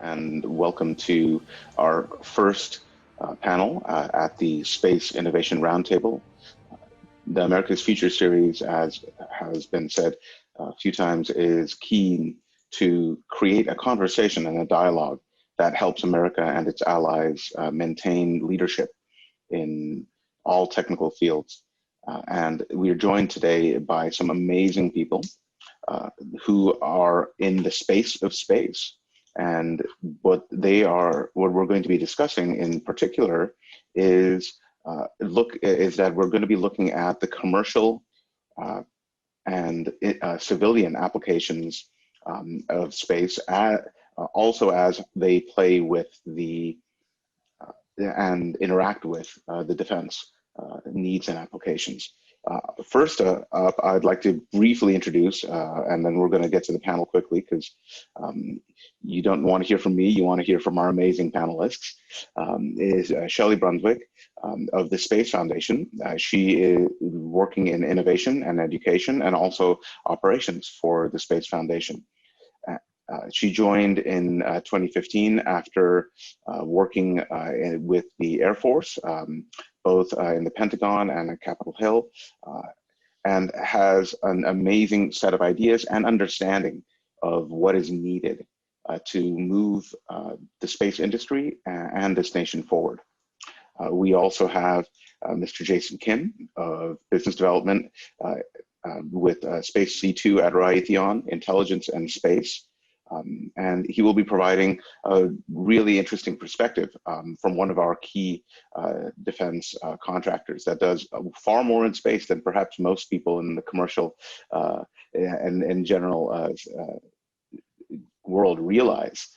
and welcome to our first panel at the Space Innovation Roundtable. The America's Future series, as has been said a few times, is keen to create a conversation and a dialogue that helps America and its allies maintain leadership in all technical fields. And we are joined today by some amazing people who are in the space of space. And what we're going to be discussing in particular is that we're going to be looking at the commercial and civilian applications of space, also as they play with and interact with the defense needs and applications. First up, I'd like to briefly introduce, and then we're going to get to the panel quickly because you don't want to hear from me, you want to hear from our amazing panelists, is Shelli Brunswick of the Space Foundation. She is working in innovation and education and also operations for the Space Foundation. She joined in 2015 after working with the Air Force, both in the Pentagon and at Capitol Hill, and has an amazing set of ideas and understanding of what is needed to move the space industry and this nation forward. We also have Mr. Jason Kim of Business Development with Space C2 at Raytheon, Intelligence and Space. And he will be providing a really interesting perspective from one of our key defense contractors that does far more in space than perhaps most people in the commercial and in general world realize.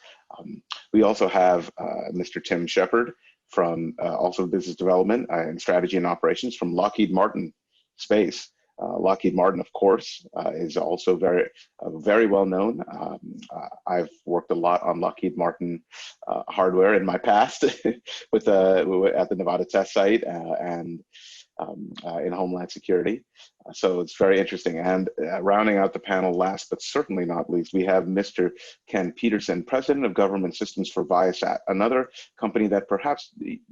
We also have Mr. Tim Shephard from also business development and strategy and operations from Lockheed Martin Space. Lockheed Martin, of course, is also very well known. I've worked a lot on Lockheed Martin hardware in my past at the Nevada test site and in Homeland Security. So it's very interesting. And rounding out the panel, last but certainly not least, we have Mr. Ken Peterman, President of Government Systems for Viasat, another company that perhaps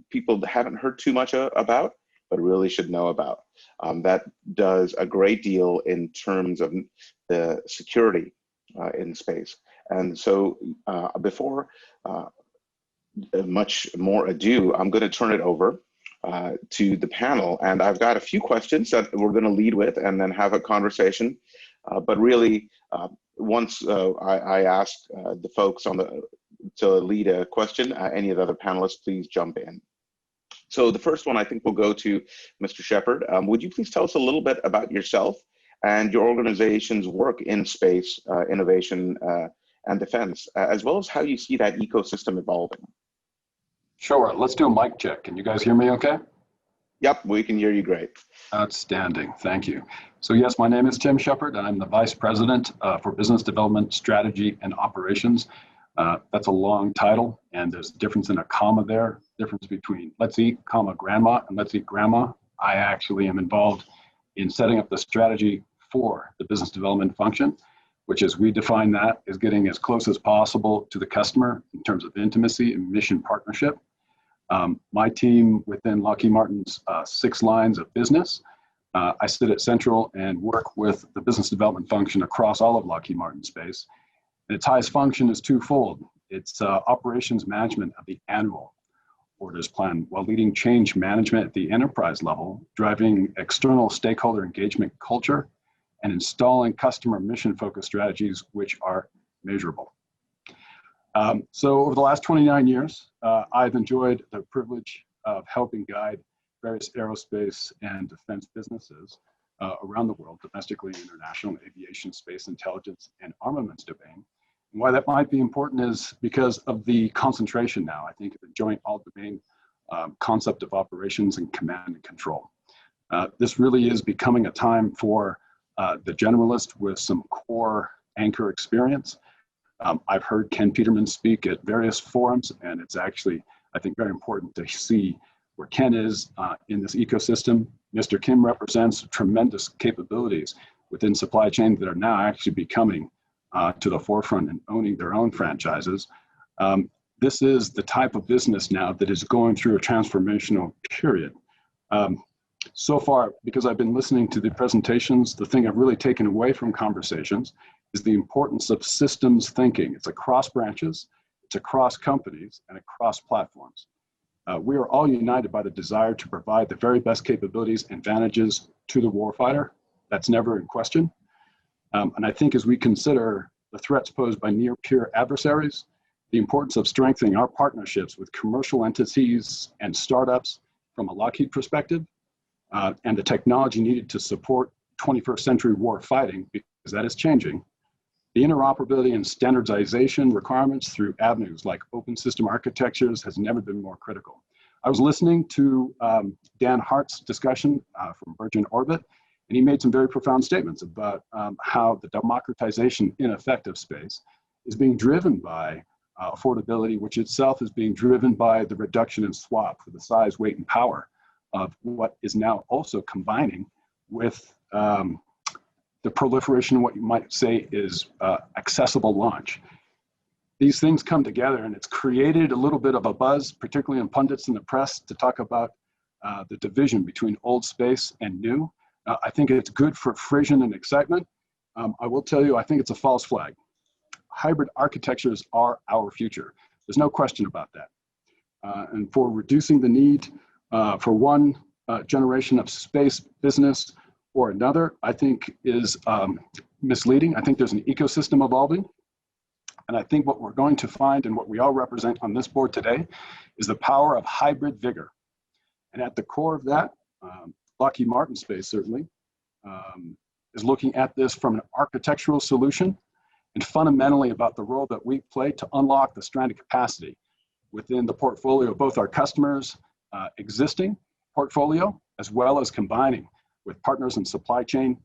people haven't heard too much about, but really should know about. That does a great deal in terms of the security in space. And so before much more ado, I'm going to turn it over to the panel. And I've got a few questions that we're going to lead with and then have a conversation. But really, once I ask the folks to lead a question, any of the other panelists, please jump in. So the first one, I think we'll go to Mr. Shephard. Would you please tell us a little bit about yourself and your organization's work in space, innovation, and defense, as well as how you see that ecosystem evolving? Sure, let's do a mic check. Can you guys hear me okay? Yep, we can hear you great. Outstanding, thank you. So yes, my name is Tim Shephard, and I'm the Vice President for Business Development, Strategy, and Operations. That's a long title, and there's a difference in a comma there, difference between let's eat, comma, grandma, and let's eat grandma. I actually am involved in setting up the strategy for the business development function, which as we define that is getting as close as possible to the customer in terms of intimacy and mission partnership. My team within Lockheed Martin's 6 lines of business, I sit at Central and work with the business development function across all of Lockheed Martin Space. Its highest function is twofold. It's operations management of the annual orders plan while leading change management at the enterprise level, driving external stakeholder engagement culture, and installing customer mission-focused strategies which are measurable. So over the last 29 years, I've enjoyed the privilege of helping guide various aerospace and defense businesses around the world, domestically and international, aviation, space, intelligence, and armaments domain. And why that might be important is because of the concentration now, I think, of the joint all-domain concept of operations and command and control. This really is becoming a time for the generalist with some core anchor experience. I've heard Ken Peterman speak at various forums, and it's actually, I think, very important to see where Ken is in this ecosystem. Mr. Kim represents tremendous capabilities within supply chain that are now actually becoming to the forefront and owning their own franchises. This is the type of business now that is going through a transformational period. So far, because I've been listening to the presentations, the thing I've really taken away from conversations is the importance of systems thinking. It's across branches, it's across companies, and across platforms. We are all united by the desire to provide the very best capabilities and advantages to the warfighter. That's never in question. And I think as we consider the threats posed by near-peer adversaries, the importance of strengthening our partnerships with commercial entities and startups from a Lockheed perspective, and the technology needed to support 21st century war fighting, because that is changing. The interoperability and standardization requirements through avenues like open system architectures has never been more critical. I was listening to Dan Hart's discussion from Virgin Orbit, and he made some very profound statements about how the democratization in effective space is being driven by affordability, which itself is being driven by the reduction in swap for the size, weight, and power of what is now also combining with the proliferation of what you might say is accessible launch. These things come together, and it's created a little bit of a buzz, particularly in pundits in the press, to talk about the division between old space and new. I think it's good for frisson and excitement. I will tell you, I think it's a false flag. Hybrid architectures are our future. There's no question about that. And for reducing the need for one generation of space business or another, I think is misleading. I think there's an ecosystem evolving. And I think what we're going to find, and what we all represent on this board today, is the power of hybrid vigor. And at the core of that, Lockheed Martin Space certainly is looking at this from an architectural solution, and fundamentally about the role that we play to unlock the stranded capacity within the portfolio of both our customers' existing portfolio, as well as combining with partners in supply chain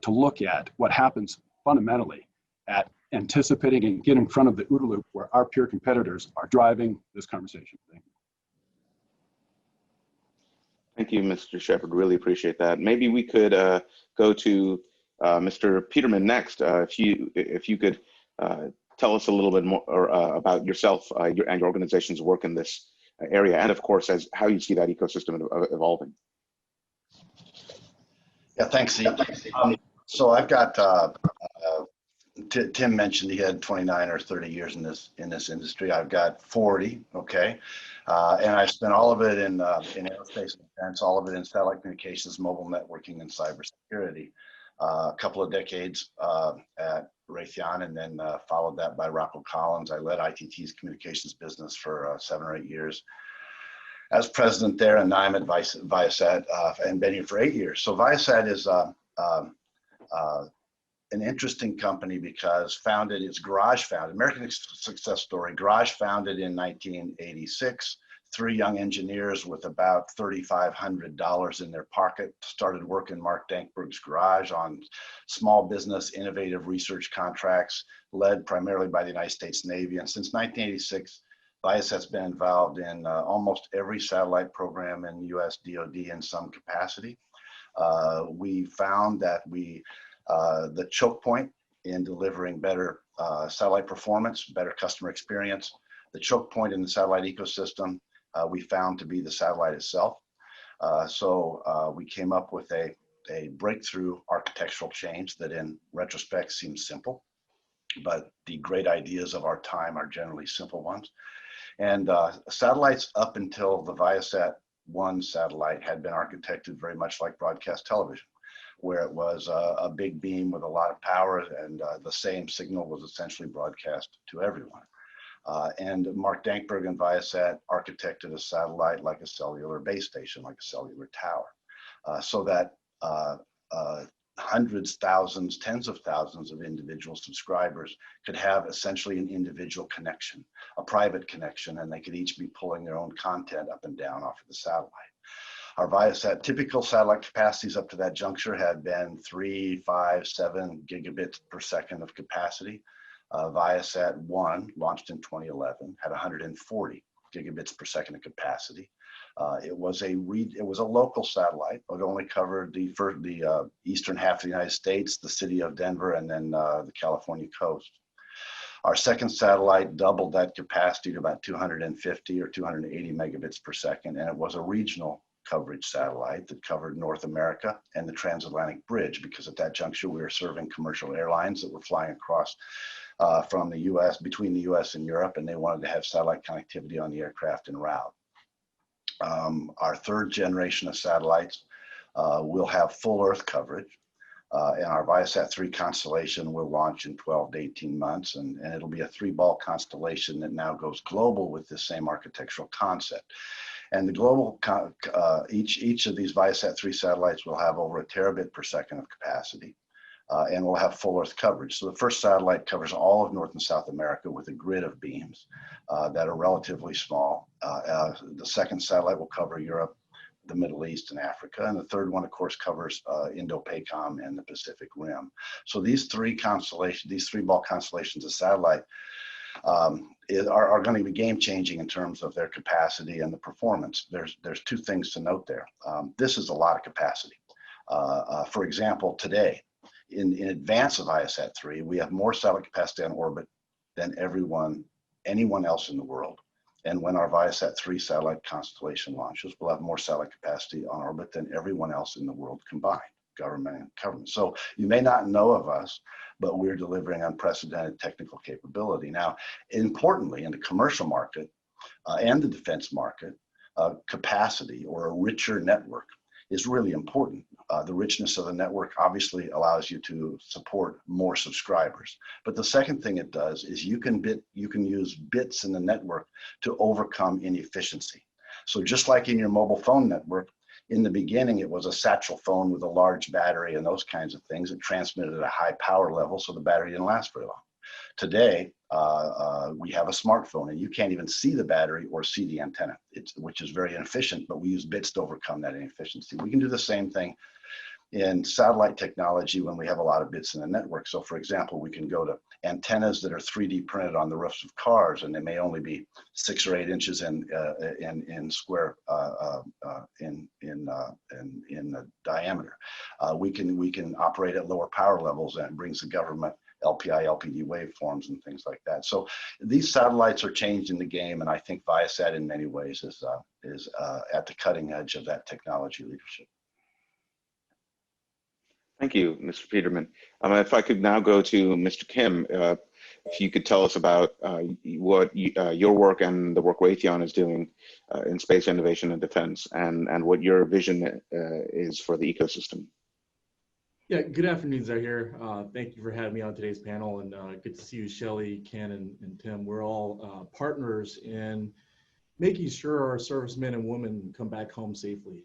to look at what happens fundamentally at anticipating and get in front of the OODA loop where our peer competitors are driving this conversation. Thank you. Thank you, Mr. Shephard. Really appreciate that. Maybe we could go to Mr. Peterman next. If you could tell us a little bit more about yourself and your organization's work in this area, and of course, as how you see that ecosystem evolving. Yeah, thanks, Steve. So I've got Tim mentioned he had 29 or 30 years in this industry. I've got 40, okay, and I spent all of it in aerospace and defense, all of it in satellite communications, mobile networking, and cybersecurity. A couple of decades at Raytheon, and then followed that by Rockwell Collins. I led ITT's communications business for 7 or 8 years as president there, and now I'm at Viasat and been here for 8 years. So Viasat is an interesting company because it's garage founded, American success story, garage founded in 1986. 3 young engineers with about $3,500 in their pocket started work in Mark Dankberg's garage on small business innovative research contracts led primarily by the United States Navy. And since 1986, Viasat's been involved in almost every satellite program in US DoD in some capacity. We found that the choke point in delivering better satellite performance, better customer experience, the choke point in the satellite ecosystem, we found to be the satellite itself. So we came up with a breakthrough architectural change that in retrospect seems simple, but the great ideas of our time are generally simple ones. And satellites up until the Viasat-1 satellite had been architected very much like broadcast television, where it was a big beam with a lot of power, and the same signal was essentially broadcast to everyone. And Mark Dankberg and Viasat architected a satellite like a cellular base station, like a cellular tower, so that hundreds, thousands, tens of thousands of individual subscribers could have essentially an individual connection, a private connection, and they could each be pulling their own content up and down off of the satellite. Our Viasat typical satellite capacities up to that juncture had been 3, 5, 7 gigabits per second of capacity. Viasat-1, launched in 2011, had 140 gigabits per second of capacity. It was a local satellite. It only covered the eastern half of the United States, the city of Denver, and then the California coast. Our second satellite doubled that capacity to about 250 or 280 megabits per second, and it was a regional coverage satellite that covered North America and the transatlantic bridge, because at that juncture we were serving commercial airlines that were flying across from the US, between the US and Europe, and they wanted to have satellite connectivity on the aircraft en route. Our third generation of satellites will have full Earth coverage, and our Viasat 3 constellation will launch in 12 to 18 months, and it'll be a 3-ball constellation that now goes global with the same architectural concept. And the global, each of these Viasat 3 satellites will have over 1 terabit per second of capacity, and will have full Earth coverage. So the first satellite covers all of North and South America with a grid of beams that are relatively small. The second satellite will cover Europe, the Middle East, and Africa. And the third one, of course, covers Indo-PACOM and the Pacific Rim. So these 3-ball constellations of satellite are going to be game-changing in terms of their capacity and the performance. There's 2 things to note there. This is a lot of capacity. For example, today, in advance of Viasat 3, we have more satellite capacity on orbit than anyone else in the world. And when our Viasat 3 satellite constellation launches, we'll have more satellite capacity on orbit than everyone else in the world combined, government and government. So you may not know of us, but we're delivering unprecedented technical capability. Now, importantly, in the commercial market and the defense market, capacity, or a richer network, is really important. The richness of the network obviously allows you to support more subscribers. But the second thing it does is you can use bits in the network to overcome inefficiency. So just like in your mobile phone network, in the beginning, it was a satchel phone with a large battery and those kinds of things. It transmitted at a high power level, so the battery didn't last very long. Today, we have a smartphone, and you can't even see the battery or see the antenna, which is very inefficient, but we use bits to overcome that inefficiency. We can do the same thing in satellite technology when we have a lot of bits in the network. So for example, we can go to antennas that are 3D printed on the roofs of cars, and they may only be 6 or 8 inches in square in diameter. We can operate at lower power levels, and it brings the government LPI, LPD waveforms and things like that. So these satellites are changing the game, and I think Viasat in many ways is at the cutting edge of that technology leadership. Thank you, Mr. Peterman. If I could now go to Mr. Kim, if you could tell us about what your work and the work Raytheon is doing in space innovation and defense, and what your vision is for the ecosystem. Yeah, good afternoon, Zaheer. Thank you for having me on today's panel, and good to see you, Shelli, Ken, and Tim. We're all partners in making sure our servicemen and women come back home safely.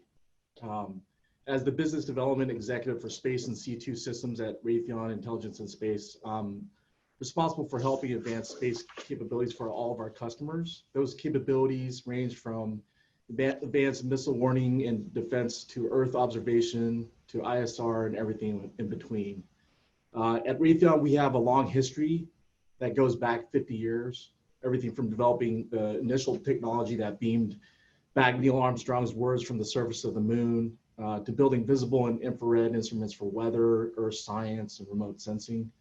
As the business development executive for space and C2 systems at Raytheon Intelligence and Space, I'm responsible for helping advance space capabilities for all of our customers. Those capabilities range from advanced missile warning and defense to Earth observation to ISR and everything in between. At Raytheon, we have a long history that goes back 50 years, everything from developing the initial technology that beamed back Neil Armstrong's words from the surface of the moon, to building visible and infrared instruments for weather, earth science, and remote sensing.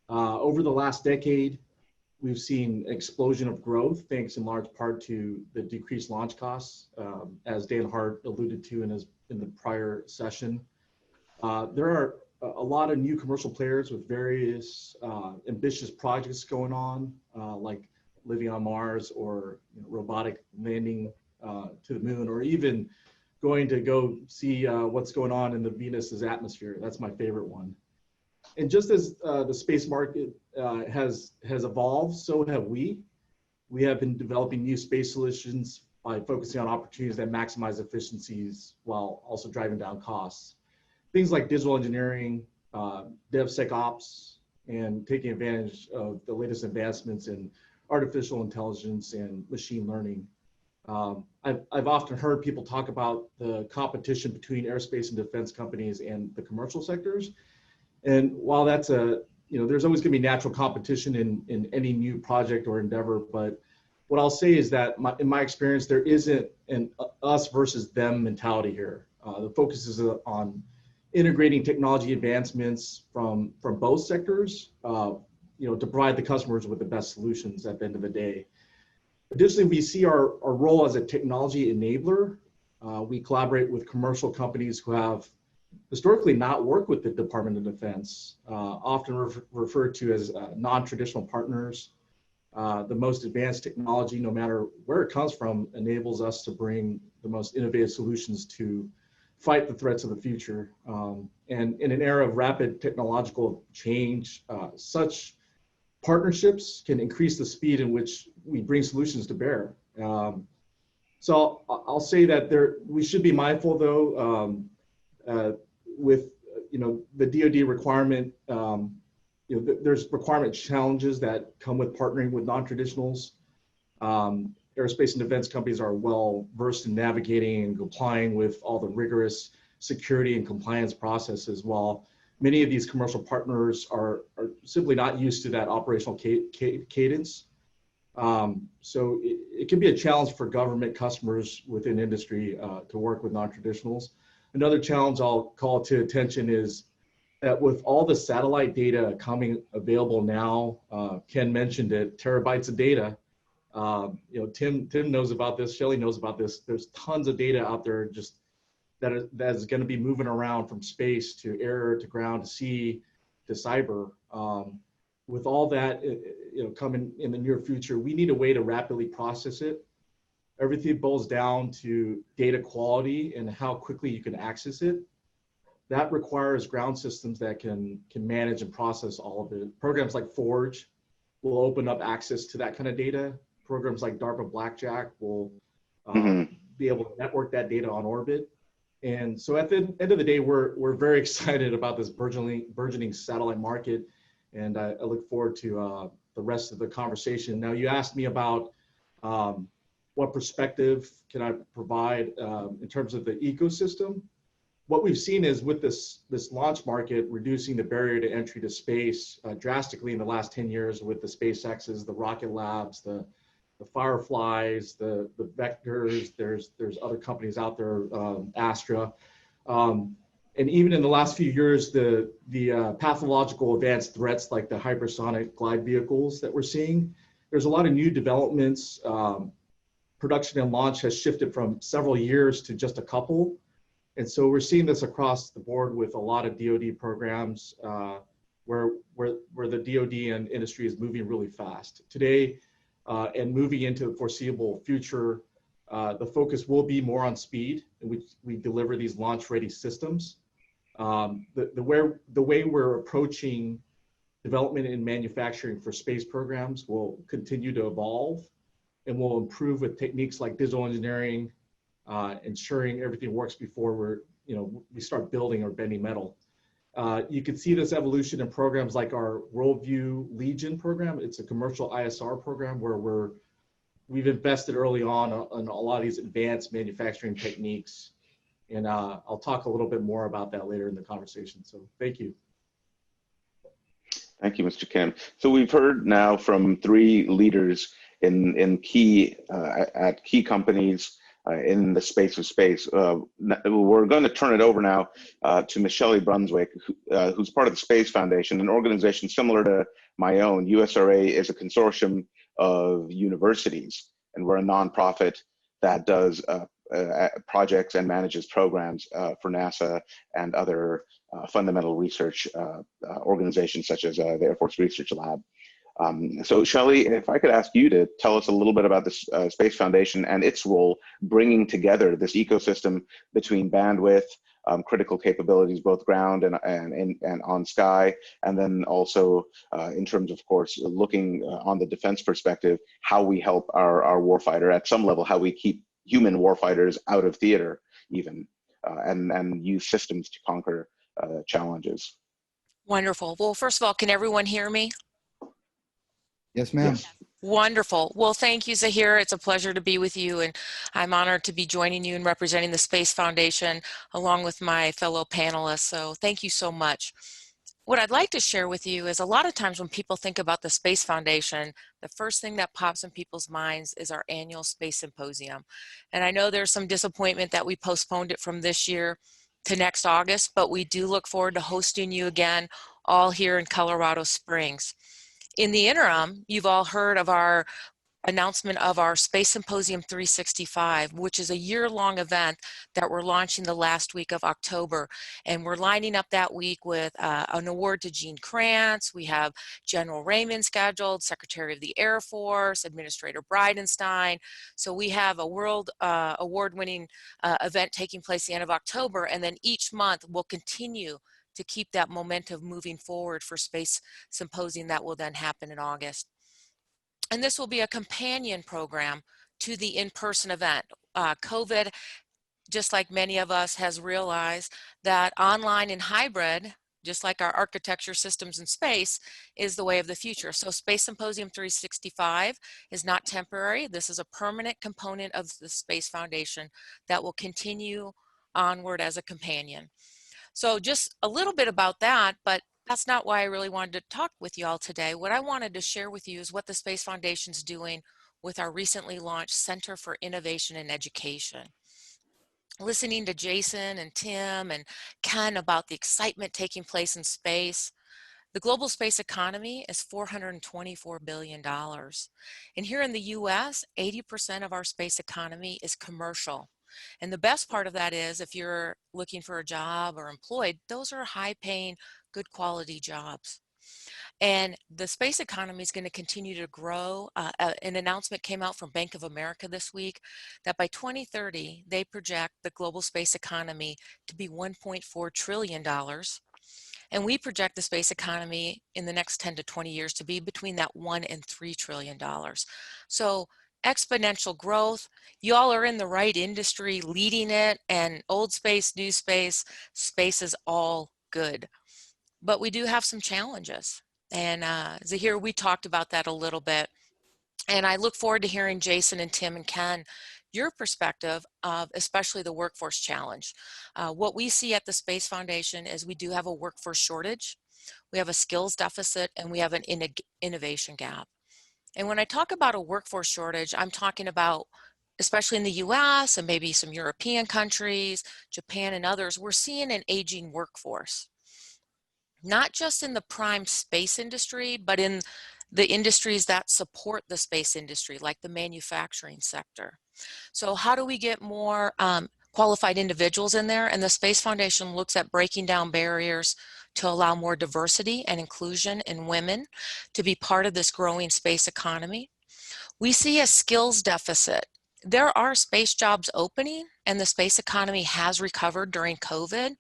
Over the last decade, we've seen an explosion of growth, thanks in large part to the decreased launch costs, as Dan Hart alluded to in the prior session. There are a lot of new commercial players with various ambitious projects going on, like living on Mars, or robotic landing to the moon, or even going to go see what's going on in the Venus's atmosphere. That's my favorite one. And just as the space market has evolved, so have we. We have been developing new space solutions by focusing on opportunities that maximize efficiencies while also driving down costs. Things like digital engineering, DevSecOps, and taking advantage of the latest advancements in artificial intelligence and machine learning. I've often heard people talk about the competition between aerospace and defense companies and the commercial sectors. And while that's there's always going to be natural competition in any new project or endeavor, but what I'll say is that in my experience, there isn't an us versus them mentality here. The focus is on integrating technology advancements from both sectors, to provide the customers with the best solutions at the end of the day. Additionally, we see our role as a technology enabler. We collaborate with commercial companies who have historically not worked with the Department of Defense, often referred to as non-traditional partners. The most advanced technology, no matter where it comes from, enables us to bring the most innovative solutions to fight the threats of the future. And in an era of rapid technological change, such partnerships can increase the speed in which we bring solutions to bear. So I'll say that we should be mindful, though, with the DoD requirement. There's requirement challenges that come with partnering with non-traditionals. Aerospace and defense companies are well versed in navigating and complying with all the rigorous security and compliance processes, while many of these commercial partners are simply not used to that operational cadence. So it can be a challenge for government customers within industry to work with non-traditionals. Another challenge I'll call to attention is that with all the satellite data coming available now, Ken mentioned it, terabytes of data. Tim knows about this, Shelli knows about this. There's tons of data out there just that is going to be moving around from space to air to ground to sea to cyber. With all that coming in the near future, we need a way to rapidly process it. Everything boils down to data quality and how quickly you can access it. That requires ground systems that can manage and process all of it. Programs like Forge will open up access to that kind of data. Programs like DARPA Blackjack will be able to network that data on orbit. And so at the end of the day, we're very excited about this burgeoning satellite market. And I look forward to the rest of the conversation. Now, you asked me about what perspective can I provide in terms of the ecosystem. What we've seen is with this launch market reducing the barrier to entry to space drastically in the last 10 years with the SpaceX's, the Rocket Labs, the Fireflies, the Vectors. There's other companies out there, Astra. And even in the last few years, the pathological advanced threats like the hypersonic glide vehicles that we're seeing, there's a lot of new developments. Production and launch has shifted from several years to just a couple. And so we're seeing this across the board with a lot of DoD programs where the DoD and industry is moving really fast. Today, and moving into the foreseeable future, the focus will be more on speed, in which we deliver these launch-ready systems. The way we're approaching development and manufacturing for space programs will continue to evolve and will improve with techniques like digital engineering, ensuring everything works before we start building or bending metal. You can see this evolution in programs like our Worldview Legion program. It's a commercial ISR program where we've invested early on a lot of these advanced manufacturing techniques. And I'll talk a little bit more about that later in the conversation. So thank you. Thank you, Mr. Kim. So we've heard now from three leaders in key companies in the space of space. We're going to turn it over now to Ms. Shelli Brunswick, who's part of the Space Foundation, an organization similar to my own. USRA is a consortium of universities, and we're a nonprofit that does projects and manages programs for NASA and other fundamental research organizations such as the Air Force Research Lab. So Shelli, if I could ask you to tell us a little bit about this Space Foundation and its role bringing together this ecosystem between bandwidth, critical capabilities, both ground and on sky, and then also in terms of course, looking on the defense perspective, how we help our warfighter at some level, how we keep human warfighters out of theater even, and use systems to conquer challenges. Wonderful. Well, first of all, can everyone hear me? Yes, ma'am. Yes. Wonderful. Well, thank you, Zaheer. It's a pleasure to be with you, and I'm honored to be joining you and representing the Space Foundation along with my fellow panelists. So thank you so much. What I'd like to share with you is a lot of times when people think about the Space Foundation, the first thing that pops in people's minds is our annual Space Symposium. And I know there's some disappointment that we postponed it from this year to next August, but we do look forward to hosting you again all here in Colorado Springs. In the interim, you've all heard of our announcement of our Space Symposium 365, which is a year-long event that we're launching the last week of October. And we're lining up that week with an award to Gene Kranz. We have General Raymond scheduled, Secretary of the Air Force, Administrator Bridenstine. So we have a world award-winning event taking place the end of October, and then each month we'll continue to keep that momentum moving forward for Space Symposium that will then happen in August. And this will be a companion program to the in-person event. COVID, just like many of us, has realized that online and hybrid, just like our architecture systems in space, is the way of the future. So Space Symposium 365 is not temporary. This is a permanent component of the Space Foundation that will continue onward as a companion. So just a little bit about that, but that's not why I really wanted to talk with you all today. What I wanted to share with you is what the Space Foundation's doing with our recently launched Center for Innovation and Education. Listening to Jason and Tim and Ken about the excitement taking place in space, the global space economy is $424 billion. And here in the US, 80% of our space economy is commercial. And the best part of that is if you're looking for a job or employed, those are high-paying, good quality jobs. And the space economy is going to continue to grow. An announcement came out from Bank of America this week that by 2030, they project the global space economy to be $1.4 trillion. And we project the space economy in the next 10 to 20 years to be between that $1 and $3 trillion. So exponential growth. You all are in the right industry leading it, and old space, new space, space is all good. But we do have some challenges. And Zaheer, we talked about that a little bit. And I look forward to hearing Jason and Tim and Ken, your perspective of especially the workforce challenge. What we see at the Space Foundation is we do have a workforce shortage, we have a skills deficit, and we have an innovation gap. And when I talk about a workforce shortage, I'm talking about, especially in the US and maybe some European countries, Japan and others, we're seeing an aging workforce. Not just in the prime space industry, but in the industries that support the space industry, like the manufacturing sector. So how do we get more qualified individuals in there? And the Space Foundation looks at breaking down barriers to allow more diversity and inclusion in women to be part of this growing space economy. We see a skills deficit. There are space jobs opening, and the space economy has recovered during COVID.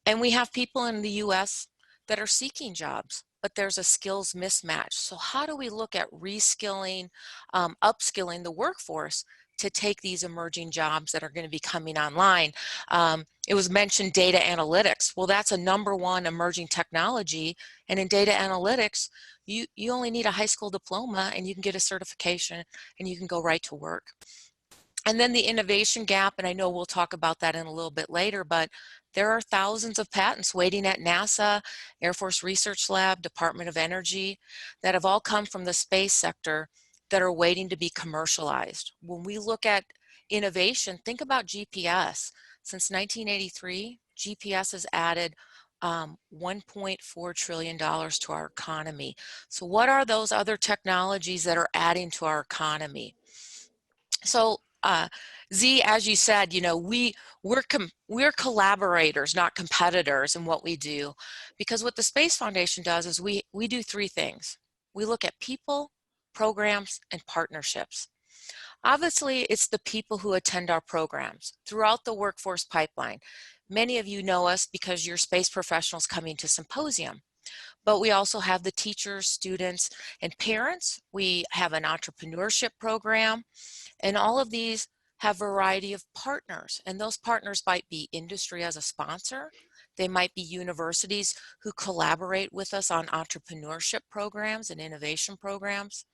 And we have people in the US that are seeking jobs, but there's a skills mismatch. So how do we look at reskilling, upskilling the workforce to take these emerging jobs that are going to be coming online? It was mentioned data analytics. Well, that's a #1 emerging technology. And in data analytics, you only need a high school diploma and you can get a certification and you can go right to work. And then the innovation gap, and I know we'll talk about that in a little bit later, but there are thousands of patents waiting at NASA, Air Force Research Lab, Department of Energy, that have all come from the space sector that are waiting to be commercialized. When we look at innovation, think about GPS. Since 1983, GPS has added $1.4 trillion to our economy. So what are those other technologies that are adding to our economy? So Z, as you said, you know, we're collaborators, not competitors in what we do, because what the Space Foundation does is we do 3 things. We look at people, programs, and partnerships. Obviously, it's the people who attend our programs throughout the workforce pipeline. Many of you know us because you're space professionals coming to Symposium. But we also have the teachers, students, and parents. We have an entrepreneurship program, and all of these have a variety of partners. And those partners might be industry as a sponsor. They might be universities who collaborate with us on entrepreneurship programs and innovation programs.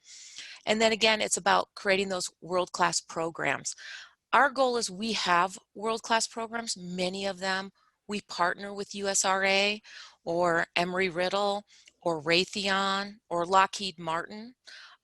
And then again, it's about creating those world-class programs. Our goal is we have world-class programs, many of them. We partner with USRA or Embry-Riddle or Raytheon or Lockheed Martin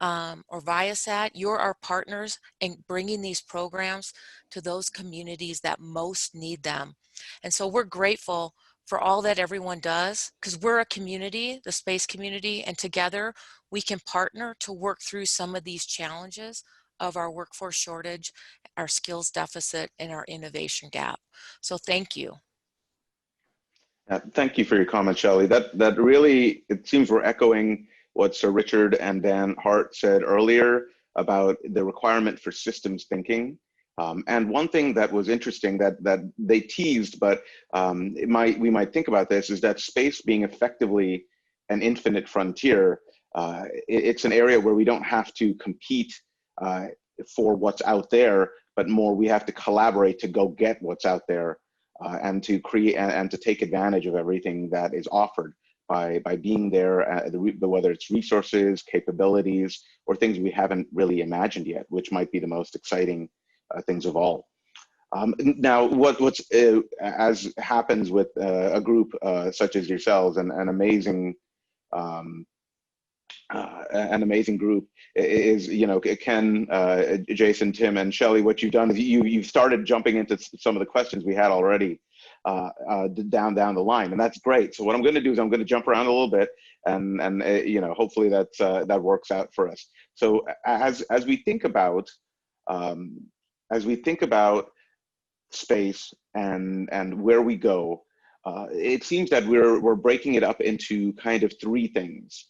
or Viasat. You're our partners in bringing these programs to those communities that most need them. And so we're grateful for all that everyone does, because we're a community, the space community, and together we can partner to work through some of these challenges of our workforce shortage, our skills deficit, and our innovation gap. So thank you. Thank you for your comment, Shelli. That really, it seems we're echoing what Sir Richard and Dan Hart said earlier about the requirement for systems thinking. And one thing that was interesting that they teased, but we might think about this, is that space being effectively an infinite frontier, it's an area where we don't have to compete for what's out there, but more we have to collaborate to go get what's out there. And to create and to take advantage of everything that is offered by being there, whether it's resources, capabilities, or things we haven't really imagined yet, which might be the most exciting things of all. Now, what's as happens with a group such as yourselves, and an amazing group is, Ken, Jason, Tim, and Shelli, what you've done is you've started jumping into some of the questions we had already down the line, and that's great. So what I'm going to do is I'm going to jump around a little bit, and hopefully that works out for us. So as we think about space and where we go, it seems that we're breaking it up into kind of three things.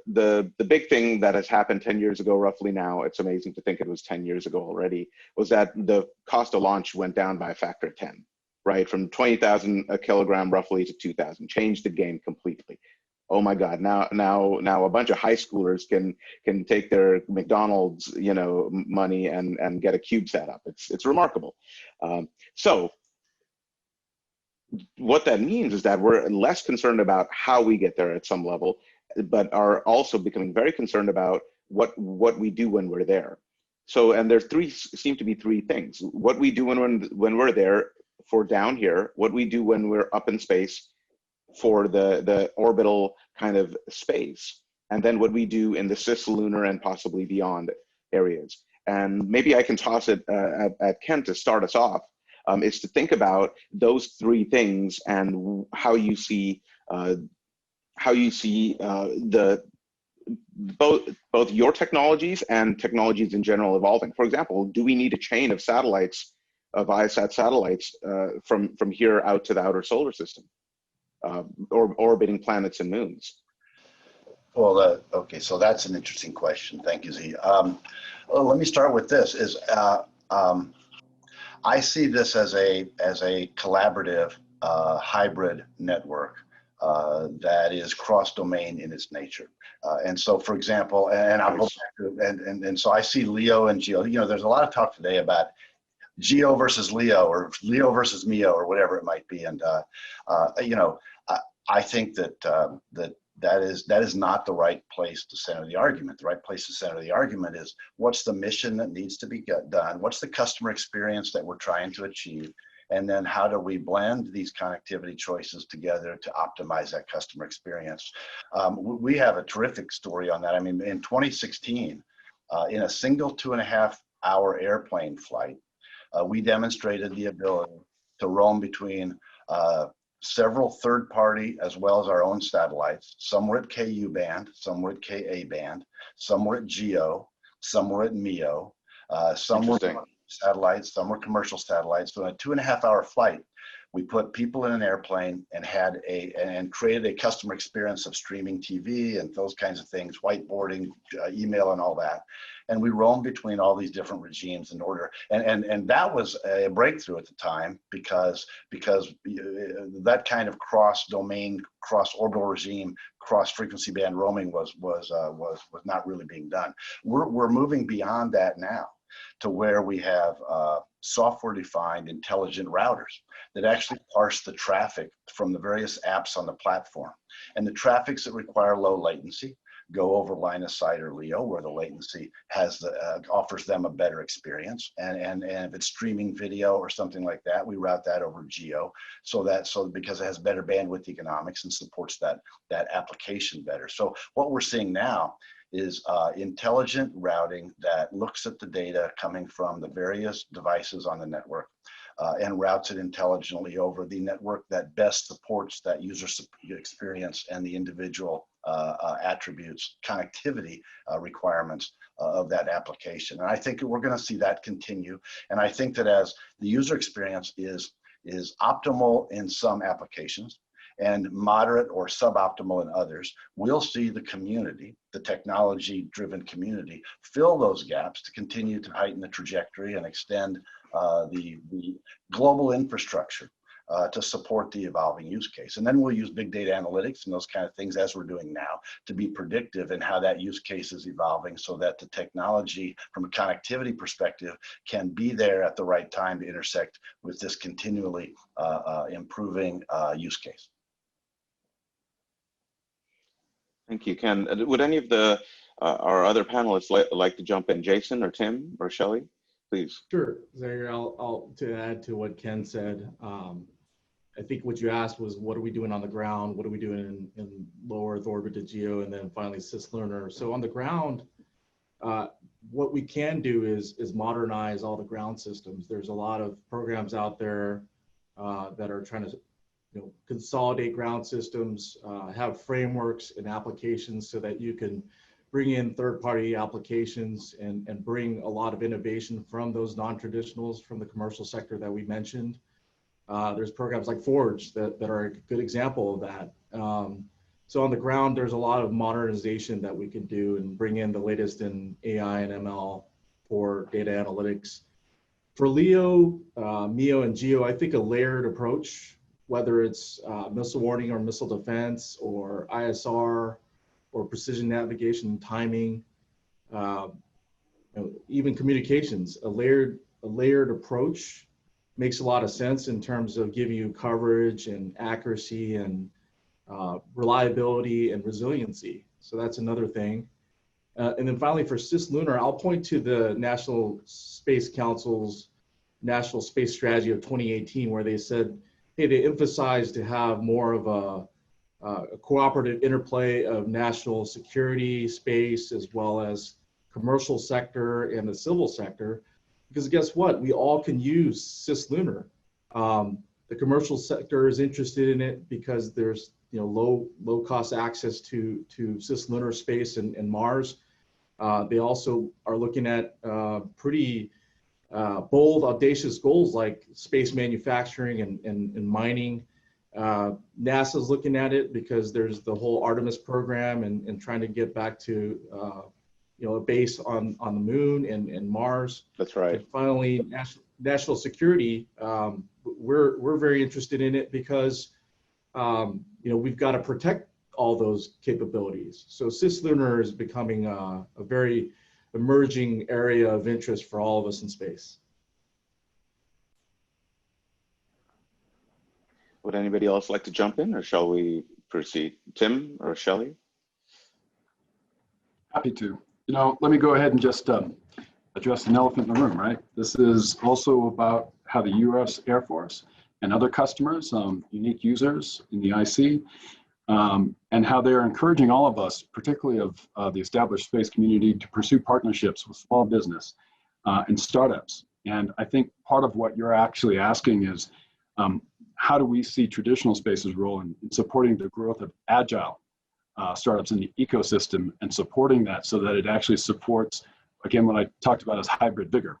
The big thing that has happened 10 years ago, roughly now, it's amazing to think it was 10 years ago already, was that the cost of launch went down by a factor of 10, right? From 20,000 a kilogram roughly to 2,000, changed the game completely. Oh my God! Now a bunch of high schoolers can take their McDonald's money and get a CubeSat up. It's remarkable. So what that means is that we're less concerned about how we get there at some level, but are also becoming very concerned about what we do when we're there. So, and there's seem to be three things: what we do when we're there for down here, what we do when we're up in space for the orbital kind of space, and then what we do in the cislunar and possibly beyond areas. And maybe I can toss it at Ken to start us off. Is to think about those three things and how you see both your technologies and technologies in general evolving. For example, do we need a chain of satellites, of Viasat satellites, from here out to the outer solar system, or orbiting planets and moons? Well, okay, so that's an interesting question. Thank you, Z. Well, let me start with this. I see this as a collaborative hybrid network that is cross-domain in its nature. And so, for example, and I'll go back to, and so I see LEO and GEO. There's a lot of talk today about GEO versus LEO, or LEO versus MEO, or whatever it might be. And I think that is not the right place to center the argument. The right place to center the argument is, what's the mission that needs to be done? What's the customer experience that we're trying to achieve? And then how do we blend these connectivity choices together to optimize that customer experience? We have a terrific story on that. I mean, in 2016, in a single 2.5-hour airplane flight, we demonstrated the ability to roam between several third-party as well as our own satellites. Some were at KU band, some were at KA band, some were at GEO, some were at MEO, some were satellites, some were commercial satellites. So in a 2.5-hour flight, we put people in an airplane and created a customer experience of streaming TV and those kinds of things, whiteboarding, email, and all that. And we roamed between all these different regimes in order. And that was a breakthrough at the time because that kind of cross-domain, cross-orbital regime, cross-frequency band roaming was not really being done. We're moving beyond that now to where we have software-defined intelligent routers that actually parse the traffic from the various apps on the platform. And the traffics that require low latency go over line of sight or LEO, where the latency offers them a better experience. And if it's streaming video or something like that, we route that over GEO, because it has better bandwidth economics and supports that application better. So what we're seeing now is intelligent routing that looks at the data coming from the various devices on the network, and routes it intelligently over the network that best supports that user experience and the individual attributes, connectivity requirements of that application. And I think we're going to see that continue. And I think that as the user experience is optimal in some applications and moderate or suboptimal in others, we'll see the community, the technology-driven community, fill those gaps to continue to heighten the trajectory and extend the global infrastructure to support the evolving use case. And then we'll use big data analytics and those kind of things, as we're doing now, to be predictive in how that use case is evolving, so that the technology from a connectivity perspective can be there at the right time to intersect with this continually improving use case. Thank you, Ken. Would any of our other panelists like to jump in? Jason or Tim or Shelli, please. Sure, Zaheer, I'll to add to what Ken said. I think what you asked was, what are we doing on the ground? What are we doing in low Earth orbit to geo, and then finally cislunar? So on the ground, what we can do is modernize all the ground systems. There's a lot of programs out there that are trying to consolidate ground systems, have frameworks and applications so that you can bring in third-party applications and bring a lot of innovation from those non-traditionals from the commercial sector that we mentioned. There's programs like Forge that are a good example of that. So on the ground, there's a lot of modernization that we can do and bring in the latest in AI and ML for data analytics. For LEO, MEO, and GEO, I think a layered approach, whether it's missile warning or missile defense or ISR or precision navigation and timing, even communications, a layered approach makes a lot of sense in terms of giving you coverage and accuracy and reliability and resiliency. So that's another thing. And then finally, for cislunar, I'll point to the National Space Council's National Space Strategy of 2018, where they said, hey, they emphasized to have more of a cooperative interplay of national security, space, as well as commercial sector and the civil sector. Because guess what? We all can use cislunar. The commercial sector is interested in it because there's low cost access to cislunar space and Mars. They also are looking at pretty bold, audacious goals like space manufacturing and mining. NASA's looking at it because there's the whole Artemis program and trying to get back to a base on the moon and Mars. That's right. And finally, national security. We're very interested in it because we've got to protect all those capabilities. So cislunar is becoming a very emerging area of interest for all of us in space. Would anybody else like to jump in, or shall we proceed? Tim or Shelli? Happy to. Let me go ahead and just address an elephant in the room, right? This is also about how the U.S. Air Force and other customers, unique users in the IC, and how they're encouraging all of us, particularly of the established space community, to pursue partnerships with small business and startups. And I think part of what you're actually asking is, how do we see traditional space's role in supporting the growth of agile startups in the ecosystem and supporting that so that it actually supports, again, what I talked about as hybrid vigor.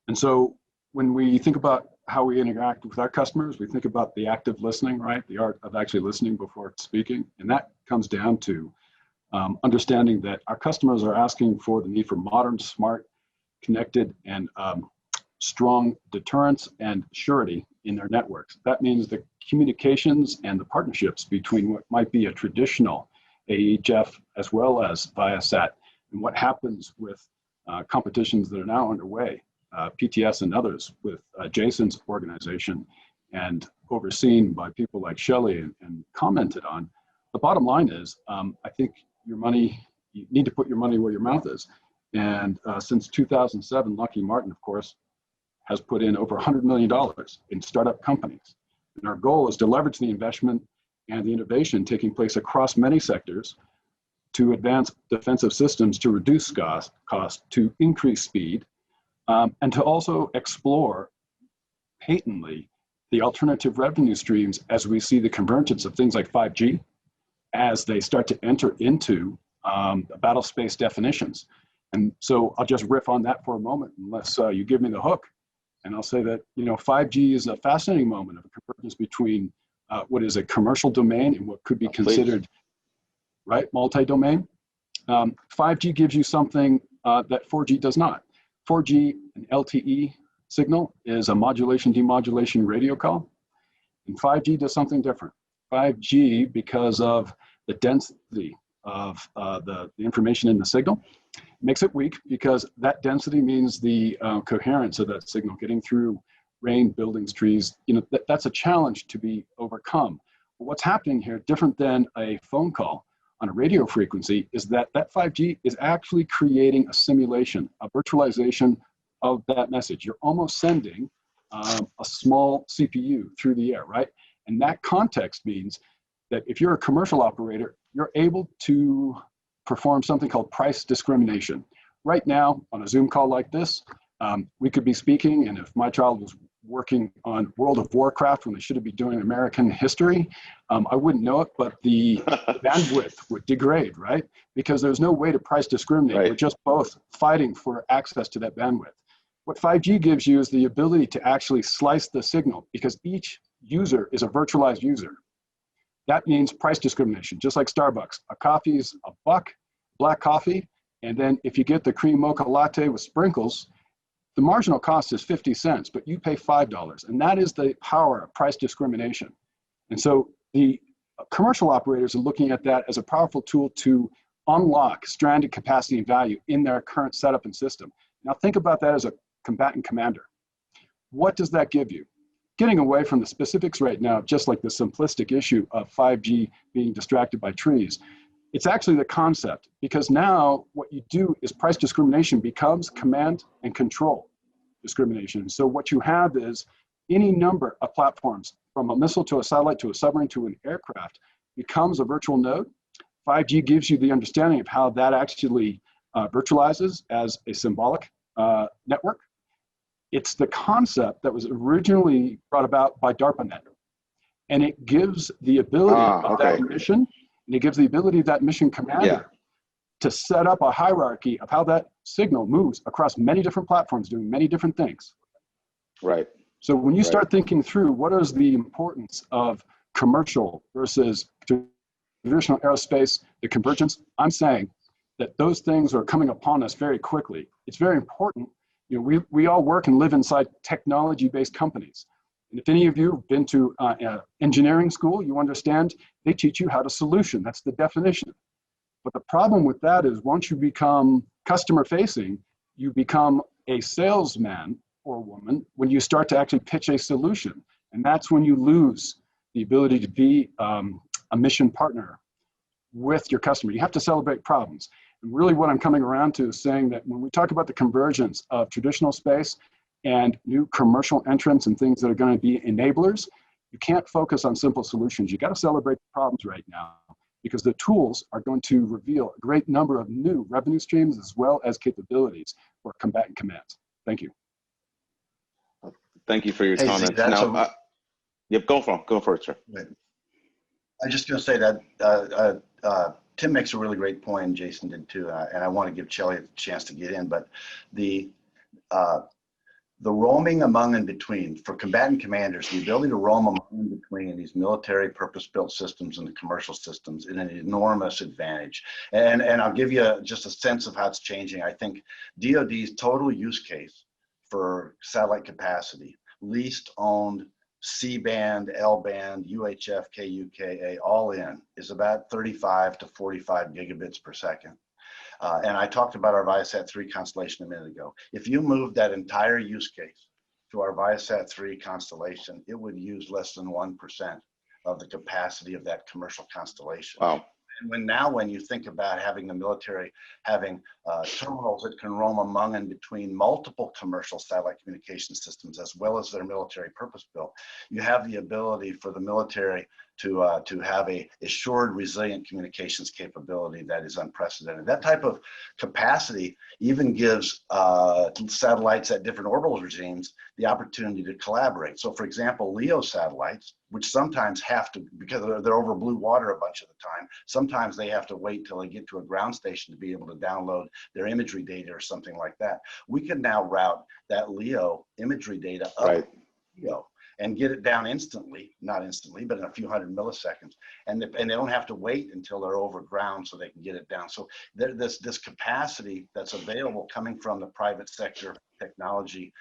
And so when we think about how we interact with our customers, we think about the active listening, right? The art of actually listening before speaking. And that comes down to understanding that our customers are asking for the need for modern, smart, connected, and strong deterrence and surety in their networks. That means the communications and the partnerships between what might be a traditional AEHF as well as Viasat, and what happens with competitions that are now underway, PTS and others with Jason's organization and overseen by people like Shelli and commented on. The bottom line is, I think you need to put your money where your mouth is. And since 2007, Lockheed Martin, of course, has put in over $100 million in startup companies. And our goal is to leverage the investment and the innovation taking place across many sectors to advance defensive systems, to reduce cost, to increase speed, and to also explore patently the alternative revenue streams as we see the convergence of things like 5G as they start to enter into battle space definitions. And so I'll just riff on that for a moment, unless you give me the hook. And I'll say that, 5G is a fascinating moment of a convergence between what is a commercial domain and what could be considered, right, multi-domain. 5G gives you something that 4G does not. 4G, an LTE signal, is a modulation-demodulation radio call. And 5G does something different. 5G, because of the density of the information in the signal, makes it weak, because that density means the coherence of that signal getting through rain, buildings, trees. That's a challenge to be overcome. But what's happening here, different than a phone call on a radio frequency, is that 5G is actually creating a simulation, a virtualization of that message. You're almost sending a small CPU through the air, right? And that context means that if you're a commercial operator, you're able to perform something called price discrimination. Right now, on a Zoom call like this, we could be speaking, and if my child was working on World of Warcraft when they should be doing American history, I wouldn't know it, but the bandwidth would degrade, right? Because there's no way to price discriminate. Right. We're just both fighting for access to that bandwidth. What 5G gives you is the ability to actually slice the signal, because each user is a virtualized user. That means price discrimination, just like Starbucks. A coffee's $1, black coffee, and then if you get the cream mocha latte with sprinkles, the marginal cost is 50 cents, but you pay $5. And that is the power of price discrimination. And so the commercial operators are looking at that as a powerful tool to unlock stranded capacity and value in their current setup and system. Now think about that as a combatant commander. What does that give you? Getting away from the specifics right now, just like the simplistic issue of 5G being distracted by trees, it's actually the concept, because now what you do is price discrimination becomes command and control discrimination. So what you have is any number of platforms, from a missile to a satellite to a submarine to an aircraft, becomes a virtual node. 5G gives you the understanding of how that actually virtualizes as a symbolic network. It's the concept that was originally brought about by DARPANet. And it gives the ability of that mission, and it gives the ability of that mission commander to set up a hierarchy of how that signal moves across many different platforms doing many different things. Right. So when you start thinking through what is the importance of commercial versus traditional aerospace, the convergence, I'm saying that those things are coming upon us very quickly. It's very important. We all work and live inside technology-based companies. And if any of you have been to engineering school, you understand they teach you how to solution. That's the definition. But the problem with that is once you become customer-facing, you become a salesman or woman when you start to actually pitch a solution. And that's when you lose the ability to be a mission partner with your customer. You have to celebrate problems. And really what I'm coming around to is saying that when we talk about the convergence of traditional space and new commercial entrants and things that are going to be enablers, you can't focus on simple solutions. You got to celebrate the problems right now, because the tools are going to reveal a great number of new revenue streams as well as capabilities for combatant commands. Thank you. Thank you for your comments. Zeke, now, yep, go for it, sir. I'm just going to say that Tim makes a really great point, and Jason did too, and I want to give Shelli a chance to get in, but the roaming among and between, for combatant commanders, the ability to roam among and between these military purpose-built systems and the commercial systems is an enormous advantage. And I'll give you just a sense of how it's changing. I think DoD's total use case for satellite capacity, leased, owned, C-band, L-band, UHF, KUKA, all in, is about 35 to 45 gigabits per second. And I talked about our Viasat 3 constellation a minute ago. If you moved that entire use case to our Viasat 3 constellation, it would use less than 1% of the capacity of that commercial constellation. Wow. And when you think about having the military having terminals that can roam among and between multiple commercial satellite communication systems as well as their military purpose built, you have the ability for the military to have a assured, resilient communications capability that is unprecedented. That type of capacity even gives satellites at different orbital regimes the opportunity to collaborate. So for example, LEO satellites, which sometimes have to, because they're over blue water a bunch of the time, sometimes they have to wait till they get to a ground station to be able to download their imagery data or something like that. We can now route that LEO imagery data up LEO and get it down instantly, not instantly, but in a few hundred milliseconds. And they don't have to wait until they're over ground so they can get it down. So this capacity that's available coming from the private sector technology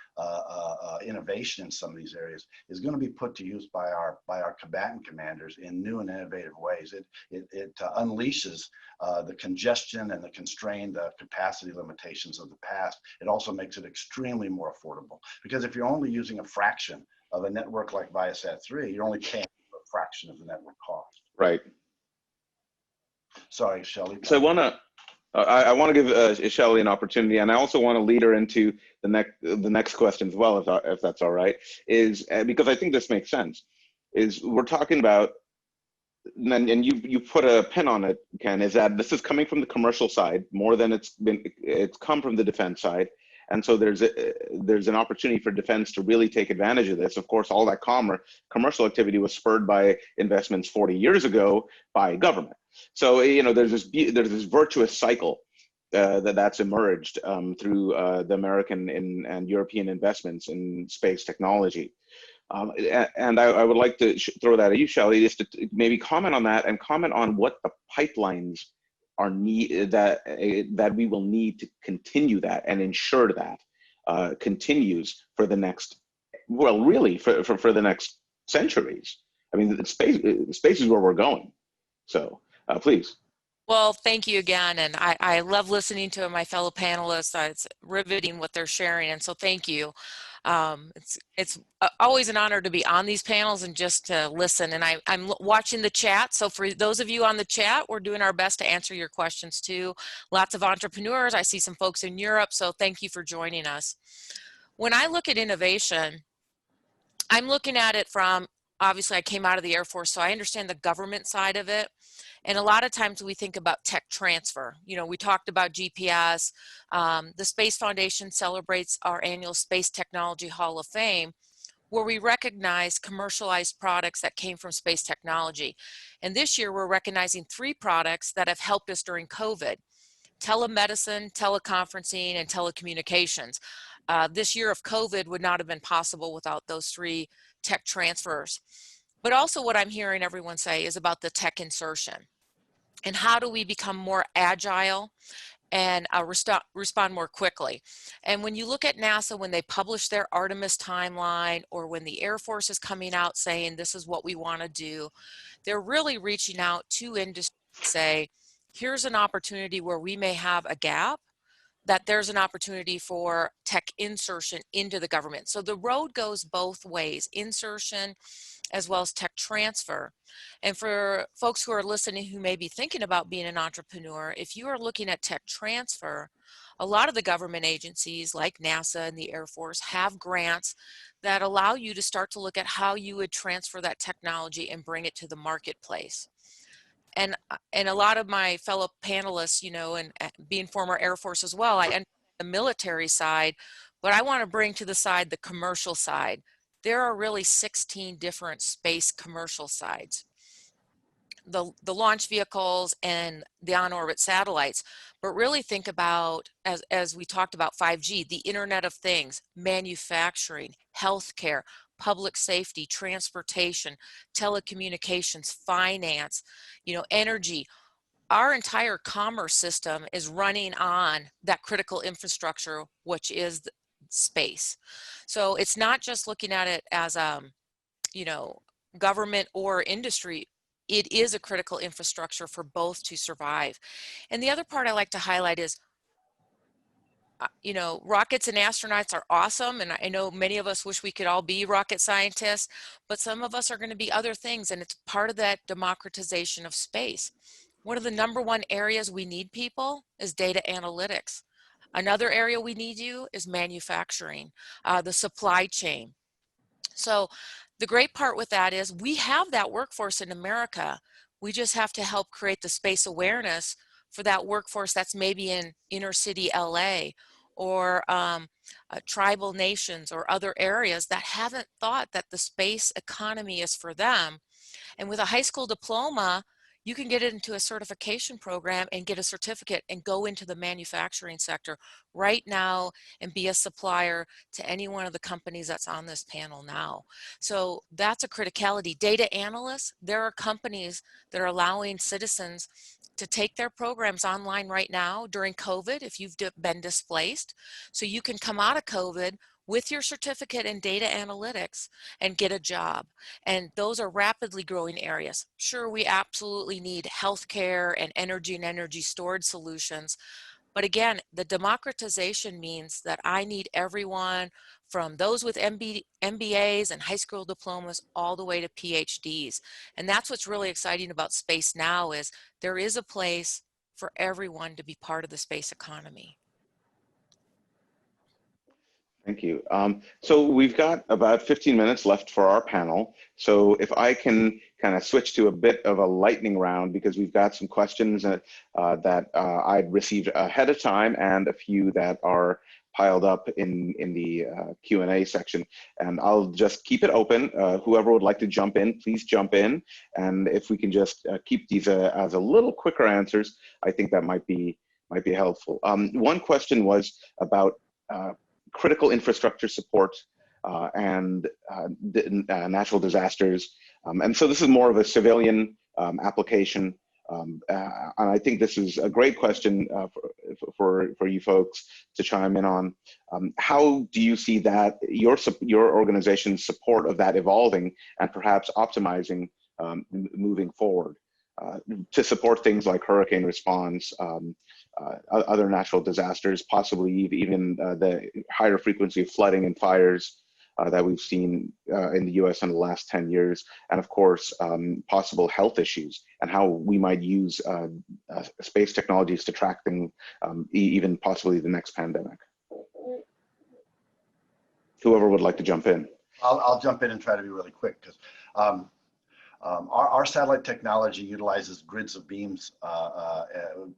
innovation in some of these areas is going to be put to use by our combatant commanders in new and innovative ways. It unleashes the congestion and the constrained capacity limitations of the past. It also makes it extremely more affordable, because if you're only using a fraction of a network like Viasat-3, you're only paying a fraction of the network cost. Right. Sorry, Shelli. So I want to give Shelli an opportunity, and I also want to lead her into the next question as well, if that's all right. Is because I think this makes sense. Is we're talking about, and you put a pin on it, Ken, is that this is coming from the commercial side more than it's come from the defense side. And so there's an opportunity for defense to really take advantage of this. Of course, all that commercial activity was spurred by investments 40 years ago by government. So there's this virtuous cycle that's emerged through the American and European investments in space technology. And I would like to throw that at you, Shelli, just to maybe comment on that and comment on what the pipelines are that we will need to continue that and ensure that continues for the next, well, really for the next centuries. I mean, space is where we're going. So please. Well, thank you again. And I love listening to my fellow panelists. It's riveting what they're sharing. And so thank you. It's always an honor to be on these panels and just to listen. And I'm watching the chat. So for those of you on the chat, we're doing our best to answer your questions too. Lots of entrepreneurs. I see some folks in Europe. So thank you for joining us. When I look at innovation, I'm looking at it from, obviously I came out of the Air Force, so I understand the government side of it. And a lot of times we think about tech transfer. We talked about GPS. The Space Foundation celebrates our annual Space Technology Hall of Fame, where we recognize commercialized products that came from space technology. And this year we're recognizing 3 products that have helped us during COVID: telemedicine, teleconferencing, and telecommunications. This year of COVID would not have been possible without those 3 tech transfers. But also what I'm hearing everyone say is about the tech insertion. And how do we become more agile and respond more quickly? And when you look at NASA, when they publish their Artemis timeline, or when the Air Force is coming out saying this is what we want to do, they're really reaching out to industry to say, here's an opportunity where we may have a gap, that there's an opportunity for tech insertion into the government. So the road goes both ways, insertion as well as tech transfer. And for folks who are listening who may be thinking about being an entrepreneur, if you are looking at tech transfer, a lot of the government agencies like NASA and the Air Force have grants that allow you to start to look at how you would transfer that technology and bring it to the marketplace. And a lot of my fellow panelists, and being former Air Force as well, I entered the military side, but I want to bring to the side the commercial side. There are really 16 different space commercial sides. The launch vehicles and the on-orbit satellites, but really think about, as we talked about 5G, the Internet of Things, manufacturing, healthcare, public safety, transportation, telecommunications, finance, energy. Our entire commerce system is running on that critical infrastructure, which is space. So it's not just looking at it as government or industry. It is a critical infrastructure for both to survive. And the other part I like to highlight is, rockets and astronauts are awesome. And I know many of us wish we could all be rocket scientists, but some of us are going to be other things. And it's part of that democratization of space. One of the #1 areas we need people is data analytics. Another area we need you is manufacturing, the supply chain. So The great part with that is we have that workforce in America. We just have to help create the space awareness for that workforce that's maybe in inner city LA or tribal nations or other areas that haven't thought that the space economy is for them. And with a high school diploma, you can get into a certification program and get a certificate and go into the manufacturing sector right now and be a supplier to any one of the companies that's on this panel now. So that's a criticality. Data analysts, there are companies that are allowing citizens to take their programs online right now during COVID if you've been displaced. So you can come out of COVID with your certificate in data analytics and get a job. And those are rapidly growing areas. Sure, we absolutely need healthcare and energy storage solutions. But again, the democratization means that I need everyone from those with MBAs and high school diplomas all the way to PhDs. And that's what's really exciting about space now is there is a place for everyone to be part of the space economy. Thank you. So we've got about 15 minutes left for our panel. So if I can kind of switch to a bit of a lightning round, because we've got some questions that I'd received ahead of time and a few that are piled up in the Q&A section. And I'll just keep it open. Whoever would like to jump in, please jump in. And if we can just keep these as a little quicker answers, I think that might be helpful. One question was about critical infrastructure support and natural disasters. And so this is more of a civilian application. And I think this is a great question for you folks to chime in on. How do you see that your organization's support of that evolving and perhaps optimizing moving forward to support things like hurricane response, other natural disasters, possibly even the higher frequency of flooding and fires that we've seen in the US in the last 10 years, and of course, possible health issues, and how we might use space technologies to track them, even possibly the next pandemic. Whoever would like to jump in. I'll jump in and try to be really quick, because our satellite technology utilizes grids of beams,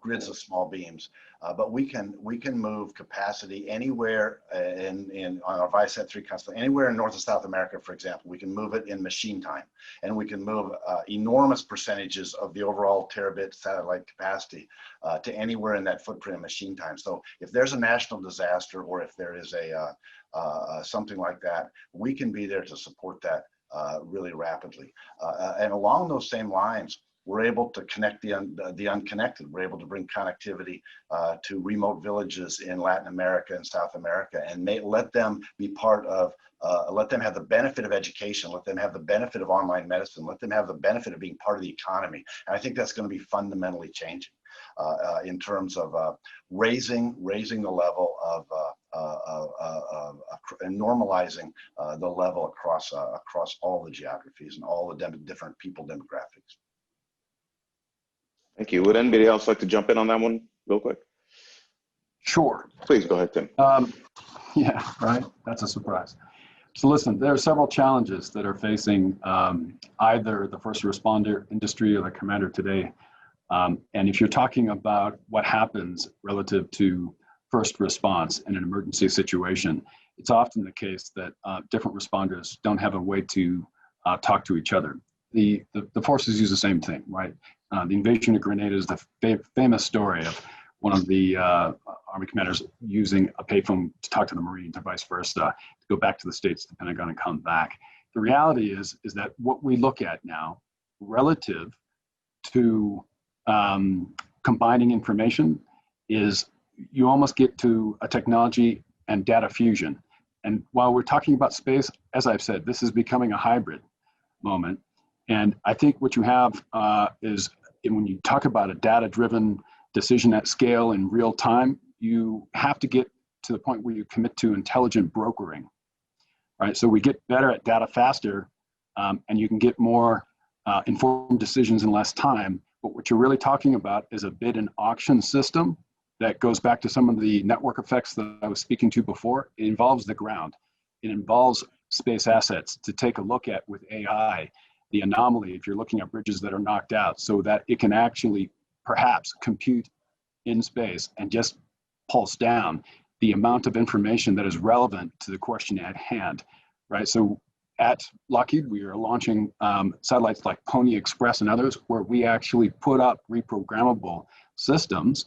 grids of small beams, but we can move capacity anywhere on our Viasat 3 constellation, anywhere in North and South America, for example. We can move it in machine time, and we can move enormous percentages of the overall terabit satellite capacity to anywhere in that footprint of machine time. So if there's a national disaster, or if there is a something like that, we can be there to support that really rapidly. And along those same lines, we're able to connect the unconnected. We're able to bring connectivity to remote villages in Latin America and South America, and let them be part of, let them have the benefit of education, let them have the benefit of online medicine, let them have the benefit of being part of the economy. And I think that's going to be fundamentally changing in terms of raising the level of and normalizing the level across all the geographies and all the different people demographics. Thank you. Would anybody else like to jump in on that one real quick? Sure. Please go ahead, Tim. Yeah, right. That's a surprise. So listen, there are several challenges that are facing either the first responder industry or the commander today. And if you're talking about what happens relative to first response in an emergency situation, it's often the case that different responders don't have a way to talk to each other. The forces use the same thing, right? The invasion of Grenada is the famous story of one of the Army commanders using a payphone to talk to the Marines or vice versa, to go back to the States, the Pentagon, and come back. The reality is that what we look at now relative to combining information is you almost get to a technology and data fusion. And while we're talking about space, as I've said, this is becoming a hybrid moment. And I think what you have is when you talk about a data-driven decision at scale in real time, you have to get to the point where you commit to intelligent brokering, right? So we get better at data faster, and you can get more informed decisions in less time. But what you're really talking about is a bid and auction system that goes back to some of the network effects that I was speaking to before. It involves the ground. It involves space assets to take a look at with AI, the anomaly if you're looking at bridges that are knocked out, so that it can actually perhaps compute in space and just pulse down the amount of information that is relevant to the question at hand, right? So at Lockheed, we are launching satellites like Pony Express and others, where we actually put up reprogrammable systems.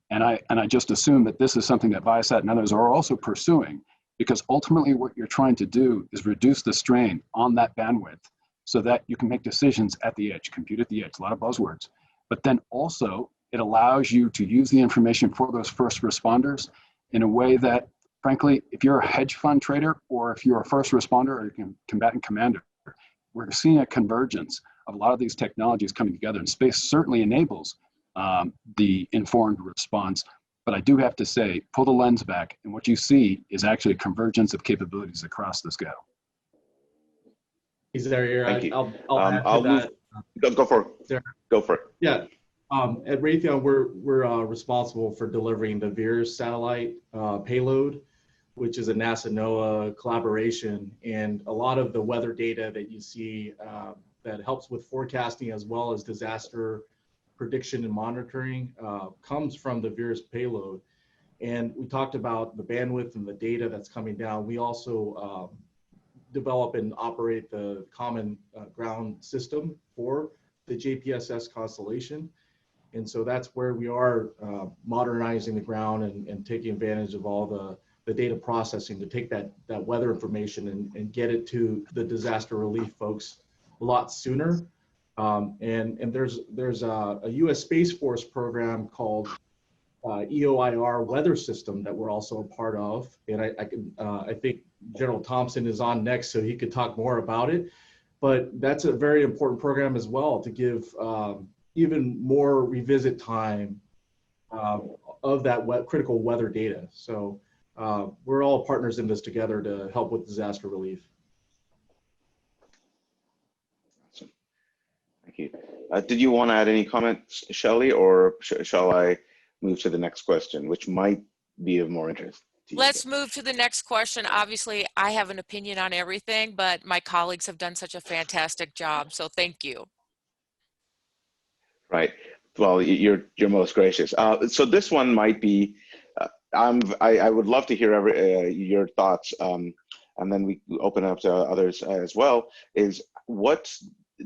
And I just assume that this is something that Viasat and others are also pursuing, because ultimately what you're trying to do is reduce the strain on that bandwidth so that you can make decisions at the edge, compute at the edge, a lot of buzzwords. But then also it allows you to use the information for those first responders in a way that, frankly, if you're a hedge fund trader or if you're a first responder or a combatant commander, we're seeing a convergence of a lot of these technologies coming together, and space certainly enables the informed response. But I do have to say, pull the lens back, and what you see is actually a convergence of capabilities across the scale. Is there here? Thank you. I'll add to that. Go for it. Go for it. Yeah. At Raytheon, we're responsible for delivering the VIRS satellite payload, which is a NASA-NOAA collaboration. And a lot of the weather data that you see that helps with forecasting as well as disaster prediction and monitoring comes from the VIRS payload. And we talked about the bandwidth and the data that's coming down. We also develop and operate the common ground system for the JPSS constellation. And so that's where we are modernizing the ground and taking advantage of all the data processing to take that weather information and get it to the disaster relief folks a lot sooner. And there's a U.S. Space Force program called EOIR weather system that we're also a part of. And I think General Thompson is on next, so he could talk more about it. But that's a very important program as well to give even more revisit time of that critical weather data. So we're all partners in this together to help with disaster relief. Awesome. Thank you. Did you want to add any comments, Shelli, or shall I move to the next question, which might be of more interest to you? Let's move to the next question. Obviously, I have an opinion on everything, but my colleagues have done such a fantastic job, so thank you. Right. Well, you're most gracious. So this one might be. I would love to hear your thoughts, and then we open up to others as well. Is what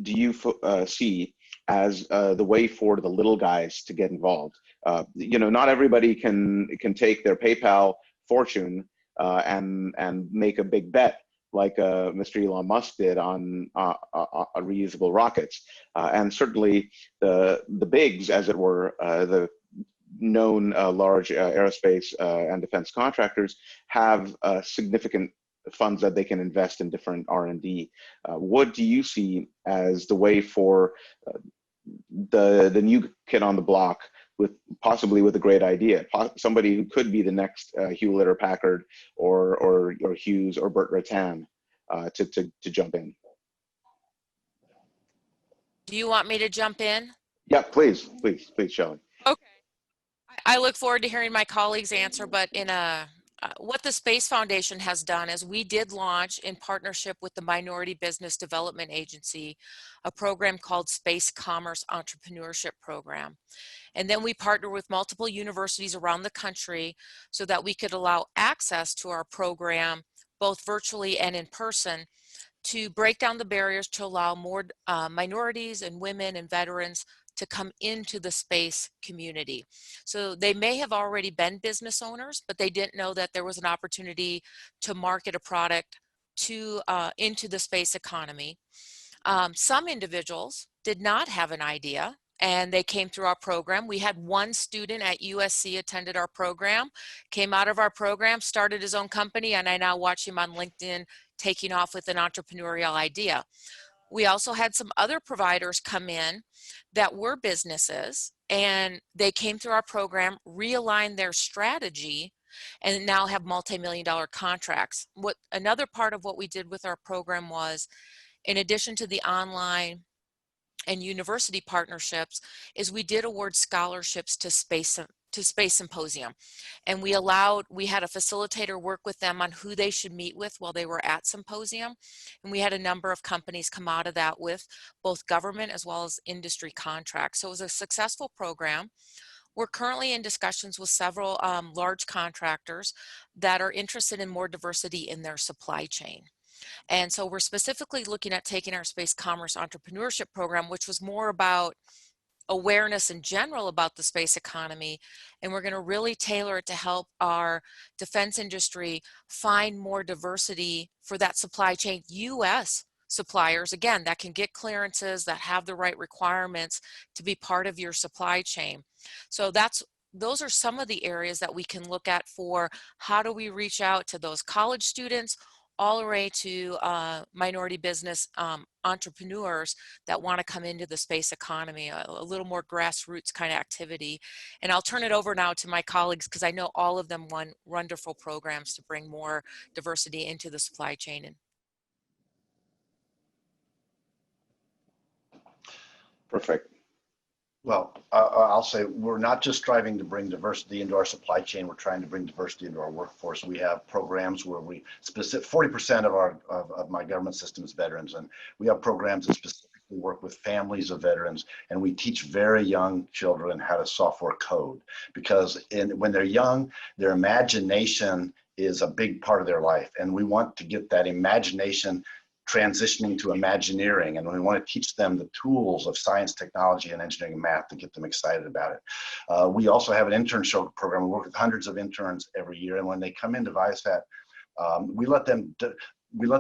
do you see as the way for the little guys to get involved? You know, not everybody can take their PayPal fortune and make a big bet like Mr. Elon Musk did on reusable rockets. And certainly the bigs, as it were, the known large aerospace and defense contractors have significant funds that they can invest in different R&D. What do you see as the way for the new kid on the block, with possibly with a great idea, somebody who could be the next Hewlett or Packard or Hughes or Burt Rutan to jump in? Do you want me to jump in? Yeah, please, Shelli. Okay. I look forward to hearing my colleagues' answer, but what the Space Foundation has done is we did launch, in partnership with the Minority Business Development Agency, a program called Space Commerce Entrepreneurship Program. And then we partnered with multiple universities around the country so that we could allow access to our program, both virtually and in person, to break down the barriers to allow more minorities and women and veterans to come into the space community. So they may have already been business owners, but they didn't know that there was an opportunity to market a product into the space economy. Some individuals did not have an idea, and they came through our program. We had one student at USC attended our program, came out of our program, started his own company, and I now watch him on LinkedIn taking off with an entrepreneurial idea. We also had some other providers come in that were businesses, and they came through our program, realigned their strategy, and now have multi-million-dollar contracts. Another part of what we did with our program was, in addition to the online and university partnerships, is we did award scholarships to to Space Symposium. And we had a facilitator work with them on who they should meet with while they were at Symposium. And we had a number of companies come out of that with both government as well as industry contracts. So it was a successful program. We're currently in discussions with several large contractors that are interested in more diversity in their supply chain. And so we're specifically looking at taking our space commerce entrepreneurship program, which was more about awareness in general about the space economy, and we're going to really tailor it to help our defense industry find more diversity for that supply chain. U.S. suppliers, again, that can get clearances, that have the right requirements to be part of your supply chain. So those are some of the areas that we can look at for how do we reach out to those college students all the way to minority business entrepreneurs that want to come into the space economy, a little more grassroots kind of activity. And I'll turn it over now to my colleagues because I know all of them run wonderful programs to bring more diversity into the supply chain. Perfect. Well, I'll say we're not just striving to bring diversity into our supply chain. We're trying to bring diversity into our workforce. We have programs where we 40% of my government system is veterans, and we have programs that specifically work with families of veterans, and we teach very young children how to software code because when they're young, their imagination is a big part of their life, and we want to get that imagination transitioning to Imagineering, and we want to teach them the tools of science, technology, and engineering and math to get them excited about it. We also have an internship program. We work with hundreds of interns every year, and when they come into Viasat, we let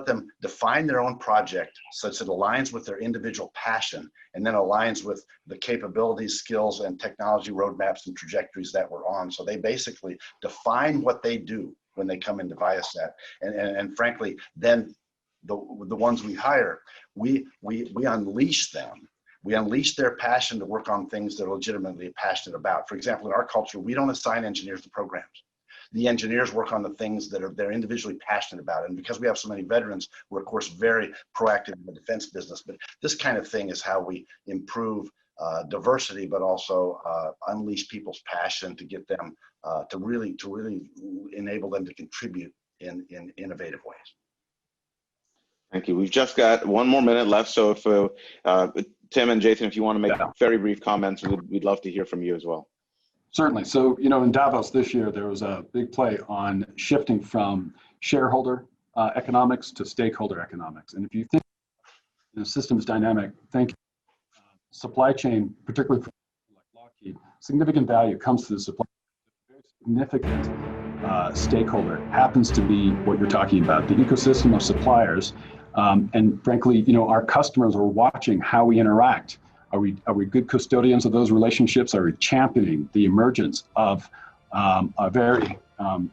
them define their own project such that it aligns with their individual passion and then aligns with the capabilities, skills, and technology roadmaps and trajectories that we're on. So they basically define what they do when they come into Viasat, and frankly, then the ones we hire, we unleash them. We unleash their passion to work on things they're legitimately passionate about. For example, in our culture, we don't assign engineers to programs. The engineers work on the things that they're individually passionate about. And because we have so many veterans, we're of course very proactive in the defense business. But this kind of thing is how we improve diversity, but also unleash people's passion to get them to really enable them to contribute in innovative ways. Thank you. We've just got 1 more minute left, so if Tim and Jason, if you want to make very brief comments, we'd love to hear from you as well. Certainly. So, in Davos this year, there was a big play on shifting from shareholder economics to stakeholder economics. And if you think systems dynamic, supply chain, particularly for like Lockheed, significant value comes to the supply chain. Very significant stakeholder happens to be what you're talking about, the ecosystem of suppliers. And frankly, our customers are watching how we interact. Are we good custodians of those relationships? Are we championing the emergence of a very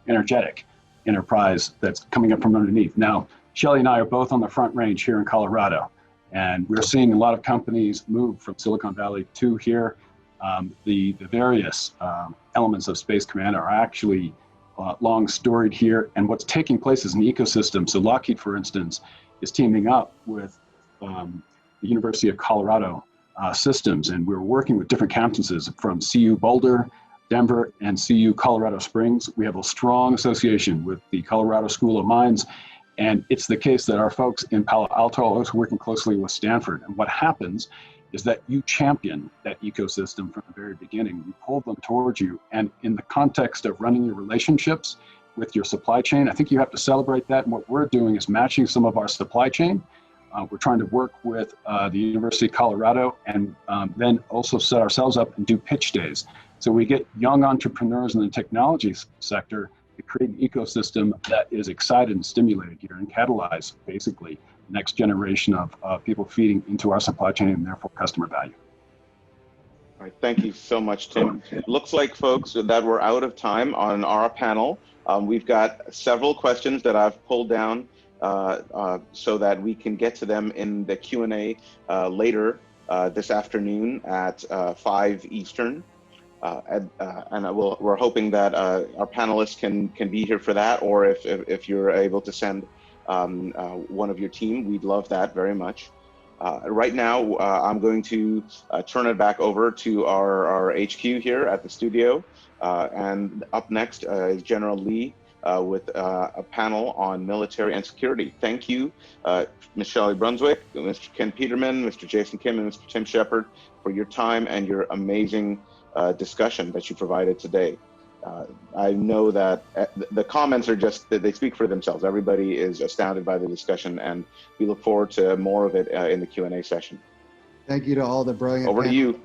energetic enterprise that's coming up from underneath? Now, Shelli and I are both on the front range here in Colorado, and we're seeing a lot of companies move from Silicon Valley to here. The various elements of Space Command are actually long storied here, and what's taking place is an ecosystem. So Lockheed, for instance, is teaming up with the University of Colorado systems, and we're working with different campuses from CU Boulder, Denver, and CU Colorado Springs. We have a strong association with the Colorado School of Mines, and it's the case that our folks in Palo Alto are also working closely with Stanford. And what happens is that you champion that ecosystem from the very beginning. You pull them towards you, and in the context of running your relationships with your supply chain, I think you have to celebrate that. And what we're doing is matching some of our supply chain. We're trying to work with the University of Colorado, and then also set ourselves up and do pitch days. So we get young entrepreneurs in the technology sector to create an ecosystem that is excited and stimulated here and catalyze basically the next generation of people feeding into our supply chain and therefore customer value. All right, thank you so much, Tim. It looks like, folks, that we're out of time on our panel. We've got several questions that I've pulled down so that we can get to them in the Q&A later this afternoon at 5 Eastern. And we're hoping that our panelists can be here for that, or if you're able to send one of your team, we'd love that very much. Right now, I'm going to turn it back over to our HQ here at the studio. And up next is General Lee with a panel on military and security. Thank you, Ms. Shelli Brunswick, Mr. Ken Peterman, Mr. Jason Kim, and Mr. Tim Shephard for your time and your amazing discussion that you provided today. I know that the comments are just, they speak for themselves. Everybody is astounded by the discussion, and we look forward to more of it in the Q&A session. Thank you to all the brilliant Over to you.